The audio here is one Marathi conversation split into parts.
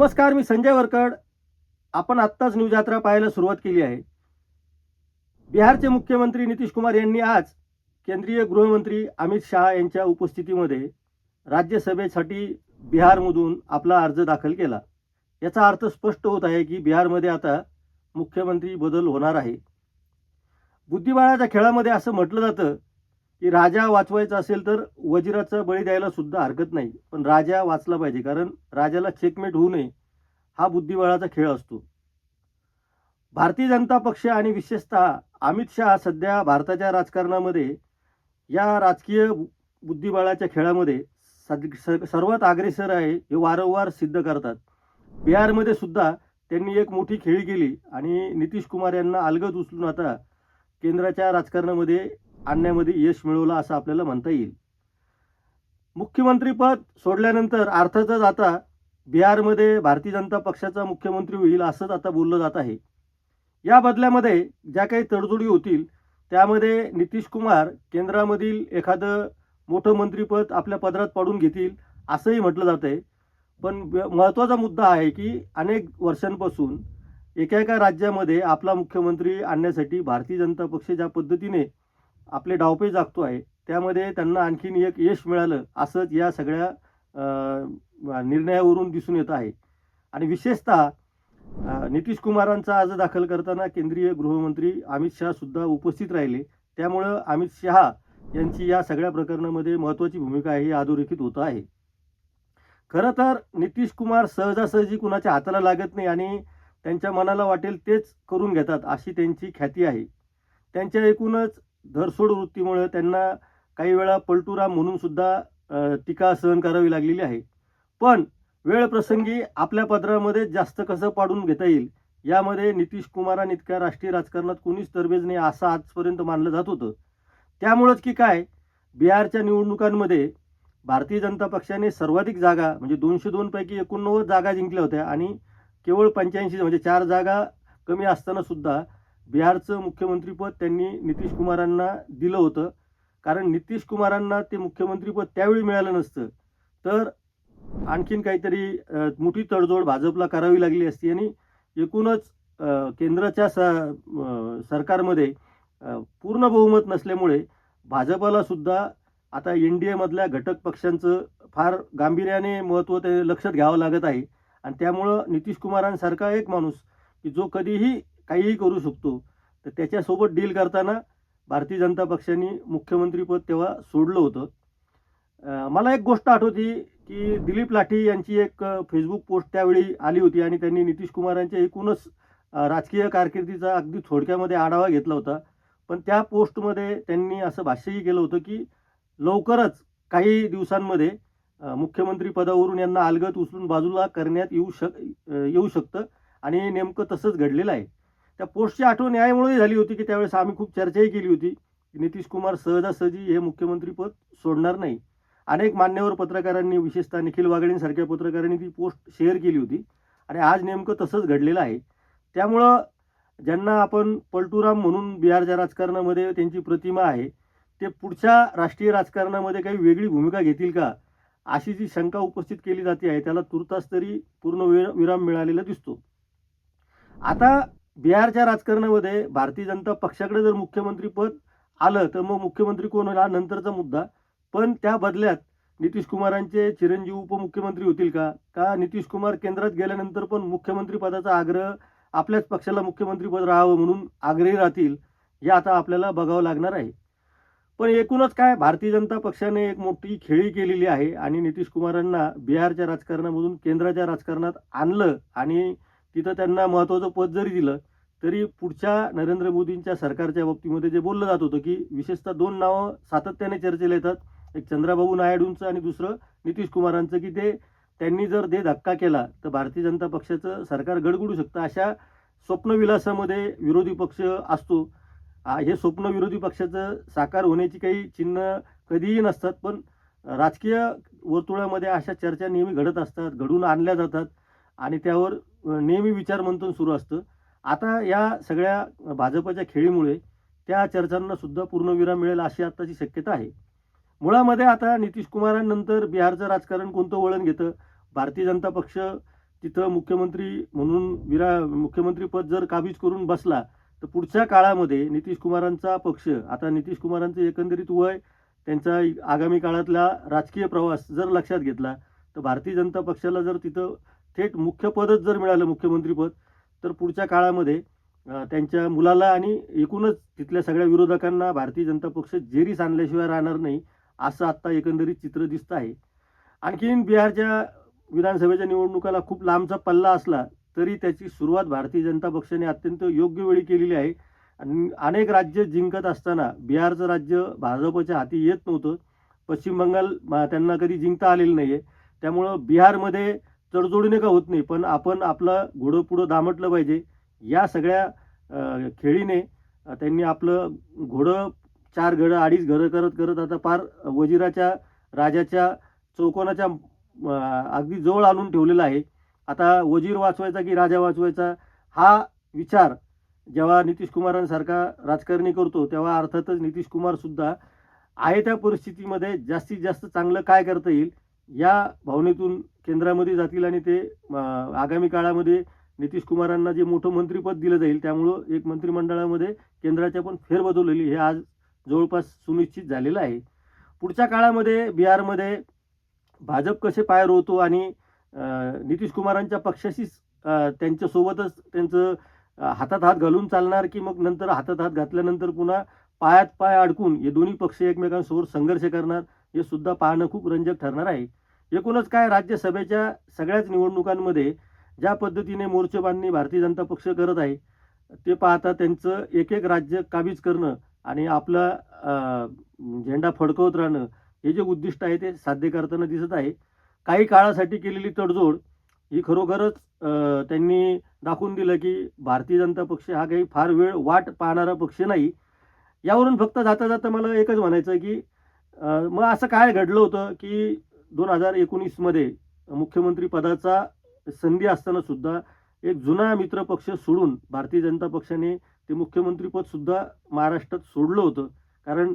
नमस्कार, मी संजय वरकड. आपण आत्ताच न्यूज यात्रा पाहायला सुरुवात केली आहे. बिहारचे मुख्यमंत्री नितीश कुमार यांनी आज केंद्रीय गृहमंत्री अमित शहा यांच्या उपस्थितीमध्ये राज्यसभेसाठी बिहारमधून आपला अर्ज दाखल केला. याचा अर्थ स्पष्ट होत आहे की बिहारमध्ये आता मुख्यमंत्री बदल होणार आहे. बुद्धिबळाच्या खेळामध्ये असं म्हटलं जातं की राजा वाचवायचा असेल तर वजिराचा बळी द्यायला सुद्धा हरकत नाही, पण राजा वाचला पाहिजे, कारण राजाला चेकमेट होऊ नये हा बुद्धिबळाचा खेळ असतो. भारतीय जनता पक्ष आणि विशेषतः अमित शहा सध्या भारताच्या राजकारणामध्ये या राजकीय बुद्धिबळाच्या खेळामध्ये सर्वात अग्रेसर आहे हे वारंवार सिद्ध करतात. बिहारमध्ये सुद्धा त्यांनी एक मोठी खेळी केली आणि नितीश कुमार यांना अलगद उचलून आता केंद्राच्या राजकारणामध्ये आणण्यामध्ये यश मिळवलं असं आपल्याला म्हणता येईल. मुख्यमंत्रीपद सोडल्यानंतर अर्थातच आता बिहारमध्ये भारतीय जनता पक्षाचा मुख्यमंत्री होईल असंच आता बोललं जात आहे. या बदल्यामध्ये ज्या काही तडजोडी होतील त्यामध्ये नितीश कुमार केंद्रामधील एखादं मोठं मंत्रिपद आपल्या पदरात पाडून घेतील असंही म्हटलं जात आहे. पण महत्त्वाचा मुद्दा आहे की अनेक वर्षांपासून एका राज्यामध्ये आपला मुख्यमंत्री आणण्यासाठी भारतीय जनता पक्ष ज्या पद्धतीने आपले डावपेच आखतो आहे त्यामध्ये त्यांना आणखीन एक यश मिळालं असंच या सगळ्या निर्णयावरून दिसून येत आहे. आणि विशेषतः नितीश कुमारांचा अर्ज दाखल करताना केंद्रीय गृहमंत्री अमित शहा सुद्धा उपस्थित राहिले. त्यामुळं अमित शहा यांची या सगळ्या प्रकरणामध्ये महत्त्वाची भूमिका आहे हे अधोरेखित होत आहे. खरं तर नितीश कुमार सहजासहजी कुणाच्या हाताला लागत नाही आणि त्यांच्या मनाला वाटेल तेच करून घेतात अशी त्यांची ख्याती आहे. त्यांच्या एकूणच धरसोड वृत्तीमुळे त्यांना काही वेळा पलटूराम म्हणून सुद्धा टीका सहन करावी लागलेली आहे. पण वेळ प्रसंगी आपल्या पदरामध्ये जास्त कसं पाडून घेता येईल यामध्ये नितीश कुमारांइतक्या राष्ट्रीय राजकारणात कोणीच तरबेज नाही असं आजपर्यंत मानलं जात होतं. त्यामुळंच की काय, बिहारच्या निवडणुकांमध्ये भारतीय जनता पक्षाने सर्वाधिक जागा म्हणजे 202 पैकी 89 जागा जिंकल्या होत्या आणि केवळ 85 म्हणजे 4 जागा कमी असताना सुद्धा बिहारचं मुख्यमंत्रीपद त्यांनी नितीश कुमारांना दिलं होतं. कारण नितीश कुमारांना ते मुख्यमंत्रीपद त्यावेळी मिळालं नसतं तर आणखीन काहीतरी मोठी तडजोड भाजपला करावी लागली असती आणि एकूणच केंद्राच्या सरकारमध्ये पूर्ण बहुमत नसल्यामुळे भाजपला सुद्धा आता NDA मधल्या घटक पक्षांचं फार गांभीर्याने महत्त्व ते लक्षात घ्यावं लागत आहे. आणि त्यामुळं नितीश कुमारांसारखा एक माणूस की जो कधीही काहीही करू शकतो तर त्याच्यासोबत डील करताना भारतीय जनता पक्षाने मुख्यमंत्रीपद तेव्हा सोडलं होतं. मला एक गोष्ट आठवती की दिलीप लाठी यांची एक फेसबुक पोस्ट त्यावेळी आली होती आणि त्यांनी नितीश कुमारांच्या एकूणच राजकीय कारकिर्दीचा अगदी थोडक्यामध्ये आढावा घेतला होता. पण त्या पोस्टमध्ये त्यांनी असं भाष्यही केलं होतं की लवकरच काही दिवसांमध्ये मुख्यमंत्री पदावरून यांना अलगद उचलून बाजूला करण्यात येऊ शकतं आणि नेमकं तसंच घडलेलं आहे. त्या पोस्टची आठवण यामुळे झाली होती की त्यावेळेस आम्ही खूप चर्चाही केली होती की नितीश कुमार सहजासहजी हे मुख्यमंत्रीपद सोडणार नाही. अनेक मान्यवर पत्रकारांनी विशेषतः निखिल वागळेंसारख्या पत्रकारांनी ती पोस्ट शेअर केली होती आणि आज नेमकं तसंच घडलेलं आहे. त्यामुळं ज्यांना आपण पलटूराम म्हणून बिहारच्या राजकारणामध्ये त्यांची प्रतिमा आहे ते पुढच्या राष्ट्रीय राजकारणामध्ये काही वेगळी भूमिका घेतील का अशी जी शंका उपस्थित केली जाते आहे त्याला तुर्तास तरी पूर्ण विराम मिळालेला दिसतो. आता बिहारच्या राजकारणामध्ये भारतीय जनता पक्षाकडे जर मुख्यमंत्रीपद आलं तर मग मुख्यमंत्री कोण होईल हा नंतरचा मुद्दा. पण त्या बदल्यात नितीश कुमारांचे चिरंजीव उपमुख्यमंत्री होतील का नितीश कुमार केंद्रात गेल्यानंतर पण मुख्यमंत्री पदाचा आग्रह आपल्याच पक्षाला मुख्यमंत्रीपद राहावं म्हणून आग्रही राहतील हे आता आपल्याला बघावं लागणार आहे. पण एकूणच काय, भारतीय जनता पक्षाने एक मोठी खेळी केलेली आहे आणि नितीश कुमारांना बिहारच्या राजकारणामधून केंद्राच्या राजकारणात आणलं आणि तिथं त्यांना महत्त्वाचं पद जरी दिलं तरी पुढच्या नरेंद्र मोदींच्या सरकारच्या बाबतीमध्ये जे बोललं जात होतं की विशेषतः 2 नावं सातत्याने चर्चेला येतात, एक चंद्राबाबू नायडूंचं आणि दुसरं नितीश कुमारांचं, की त्यांनी जर धक्का केला तर भारतीय जनता पक्षाचं सरकार गडगडू शकतं. अशा स्वप्नविलासामध्ये विरोधी पक्ष असतो. हे स्वप्न विरोधी पक्षाचं साकार होण्याची काही चिन्ह कधीही नसतात, पण राजकीय वर्तुळामध्ये अशा चर्चा नेहमी घडत असतात, घडून आणल्या जातात आणि त्यावर नेहमी विचारमंथन सुरू असतं. आता या सगळ्या भाजपच्या खेळीमुळे त्या चर्चांना सुद्धा पूर्णविराम मिळेल अशी आत्ताची शक्यता आहे. मुळामध्ये आता नितीश कुमारांनंतर बिहारचं राजकारण कोणतं वळण घेतं, भारतीय जनता पक्ष तिथं मुख्यमंत्री म्हणून मुख्यमंत्रीपद जर काबीज करून बसला तर पुढच्या काळामध्ये नितीश कुमारांचा पक्ष, आता नितीश कुमारांचं एकंदरीत वय, त्यांचा आगामी काळातला राजकीय प्रवास जर लक्षात घेतला तर भारतीय जनता पक्षाला जर तिथं थेट मुख्य पदच जर मिळालं, मुख्यमंत्रीपद, तर पुढच्या काळामध्ये त्यांच्या मुलाला आणि एकूणच तिथल्या सगळ्या विरोधकांना भारतीय जनता पक्ष जेरीस आणल्याशिवाय राहणार नाही, असं आत्ता एकंदरीत चित्र दिसतं आहे. आणखीन बिहारच्या विधानसभेच्या निवडणुकाला खूप लांबचा पल्ला असला तरी त्याची सुरुवात भारतीय जनता पक्षाने अत्यंत योग्य वेळी केलेली आहे. आणि अनेक राज्य जिंकत असताना बिहारचं राज्य भाजपच्या हाती येत नव्हतं. पश्चिम बंगाल त्यांना कधी जिंकता आलेलं नाही आहे. त्यामुळं बिहारमध्ये तडजोडीने का होत नाही, पण आपण आपलं घोडं पुढं दामटलं पाहिजे. या सगळ्या खेळीने त्यांनी आपलं घोडं 4 घडं 2.5 घरं करत करत आता पार वजिराच्या राजाच्या चौकोनाच्या अगदी जवळ आणून ठेवलेला आहे. आता वजीर वाचवायचा की राजा वाचवायचा हा विचार जेव्हा नितीश कुमारांसारखा राजकारणी करतो तेव्हा अर्थातच नितीश कुमार सुद्धा आहे त्या परिस्थितीमध्ये जास्तीत जास्त चांगलं काय करता येईल या भावनेतून केंद्रामध्ये जातील आणि ते आगामी काळामध्ये नितीश कुमारांना जे मोठं मंत्रिपद दिलं जाईल त्यामुळं एक मंत्रिमंडळामध्ये केंद्राच्या पण फेरबदल होईल हे आज जवळपास सुनिश्चित झालेलं आहे. पुढच्या काळामध्ये बिहारमध्ये भाजप कसे पाय रोवतो आणि नितीश कुमारांच्या पक्षाशीच त्यांच्यासोबतच त्यांचं हातात हात घालून चालणार की मग नंतर हातात हात घातल्यानंतर पुन्हा पायात पाय अडकून हे दोन्ही पक्ष एकमेकांसमोर संघर्ष करणार, हे सुद्धा पाहणं खूप रंजक ठरणार आहे. एकूणच काय, राज्यसभेच्या सगळ्याच निवडणुकांमध्ये ज्या पद्धतीने मोर्चेबांधणी भारतीय जनता पक्ष करत आहे ते पाहता त्यांचं एक एक राज्य काबीज करणं आणि आपला झेंडा फडकवत राहणं हे जे उद्दिष्ट आहे ते साध्य करताना दिसत आहे. काही काळासाठी केलेली तडजोड ही खरोखरच त्यांनी दाखवून दिलं की भारतीय जनता पक्ष हा काही फार वेळ वाट पाहणारा पक्ष नाही. यावरून फक्त जाता जाता मला एकच म्हणायचं की मग असं काय घडलं होतं की 2019मध्ये मुख्यमंत्री पदाचा संधी असताना सुद्धा एक जुना मित्रपक्ष सोडून भारतीय जनता पक्षाने ते मुख्यमंत्रीपद सुद्धा महाराष्ट्रात सोडलं होतं. कारण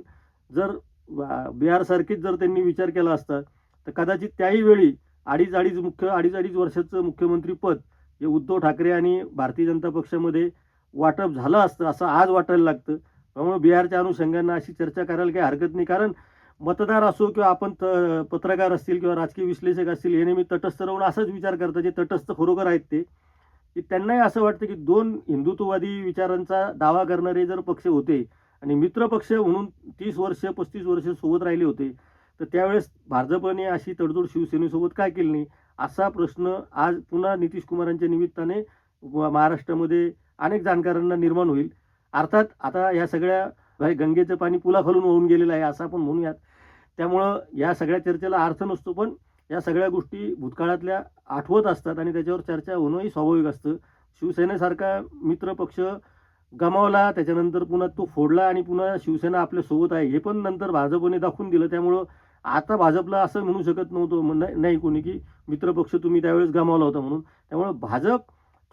जर बिहारसारखीच जर त्यांनी विचार केला असता तर कदाचित त्याही वेळी अडीच वर्षाचं मुख्यमंत्रीपद हे उद्धव ठाकरे आणि भारतीय जनता पक्षामध्ये वाटप झालं असतं असं आज वाटायला लागतं. त्यामुळे बिहारच्या अनुषंगानं अशी चर्चा करायला काही हरकत नाही. कारण मतदार असो किंवा आपण पत्रकार असतील किंवा राजकीय विश्लेषक असतील हे नेहमी तटस्थ राहून असाच विचार करतात, जे तटस्थ खरोखर आहेत ते, की त्यांनाही असं वाटतं की 2 हिंदुत्ववादी विचारांचा दावा करणारे जर पक्ष होते आणि मित्रपक्ष म्हणून 30 वर्ष 35 वर्ष सोबत राहिले होते तर त्यावेळेस भाजपने अशी तडजोड शिवसेनेसोबत काय केली नाही, असा प्रश्न आज पुन्हा नितीश कुमारांच्या निमित्ताने महाराष्ट्रामध्ये अनेक जाणकारांना निर्माण होईल. अर्थात आता या सगळ्या गंगेचं पाणी पुलाखालून वाहून गेलेलं आहे असं आपण म्हणूयात. त्यामुळं या सगळ्या चर्चेला अर्थ नसतो, पण या सगळ्या गोष्टी भूतकाळातल्या आठवत असतात आणि त्याच्यावर चर्चा होणंही स्वाभाविक असतं. शिवसेनेसारखा मित्रपक्ष गमावला, त्याच्यानंतर पुन्हा तो फोडला आणि पुन्हा शिवसेना आपल्यासोबत आहे हे पण नंतर भाजपने दाखवून दिलं. त्यामुळं आता भाजपला असं म्हणू शकत नव्हतं नाही कोणी की मित्रपक्ष तुम्ही त्यावेळेस गमावला होता म्हणून. त्यामुळं भाजप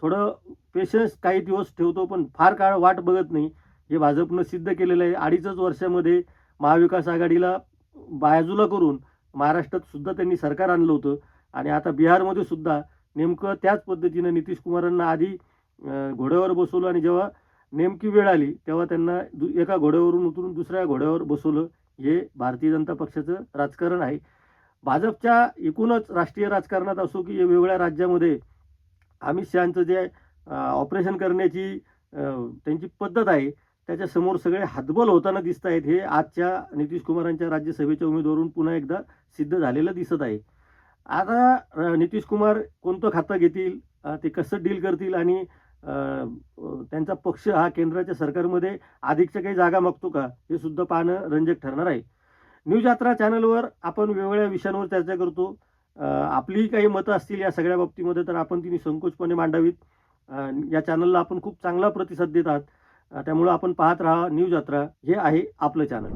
थोडं पेशन्स काही दिवस ठेवतो पण फार काळ वाट बघत नाही, हे भाजपनं सिद्ध केलेलं आहे. 2.5 वर्षामध्ये महाविकास आघाडीला बाजूला करून महाराष्ट्रात सुद्धा त्यांनी सरकार आणलं होतं आणि आता बिहारमध्ये सुद्धा नेमकं त्याच पद्धतीनं नितीश कुमारांना आधी घोड्यावर बसवलं आणि जेव्हा नेमकी वेळ आली तेव्हा त्यांना एका घोड्यावरून उतरून दुसऱ्या घोड्यावर बसवलं. हे भारतीय जनता पक्षाचं राजकारण आहे. भाजपच्या एकूणच राष्ट्रीय राजकारणात असो की वेगवेगळ्या राज्यामध्ये अमित शहांचं जे ऑपरेशन करण्याची त्यांची पद्धत आहे त्याच्यासमोर सगळे हातबल होताना दिसत आहेत. हे आजच्या नितीश कुमारांच्या राज्यसभेच्या उमेदवारून पुन्हा एकदा सिद्ध झालेलं दिसत आहे. आता नितीश कुमार कोणतं खातं घेतील, ते कसं डील करतील आणि त्यांचा पक्ष हा केंद्राच्या सरकारमध्ये अधिकच्या काही जागा मागतो का हे सुद्धा पाहणं रंजक ठरणार आहे. न्यूज यात्रा चॅनलवर आपण वेगवेगळ्या विषयांवर चर्चा करतो. आपलीही काही मतं असतील या सगळ्या बाबतीमध्ये तर आपण ती संकोचपणे मांडावीत. या चॅनलला आपण खूप चांगला प्रतिसाद देत आहात, त्यामुळं आपण पाहत राहा न्यूज यात्रा, हे आहे आपलं चॅनल.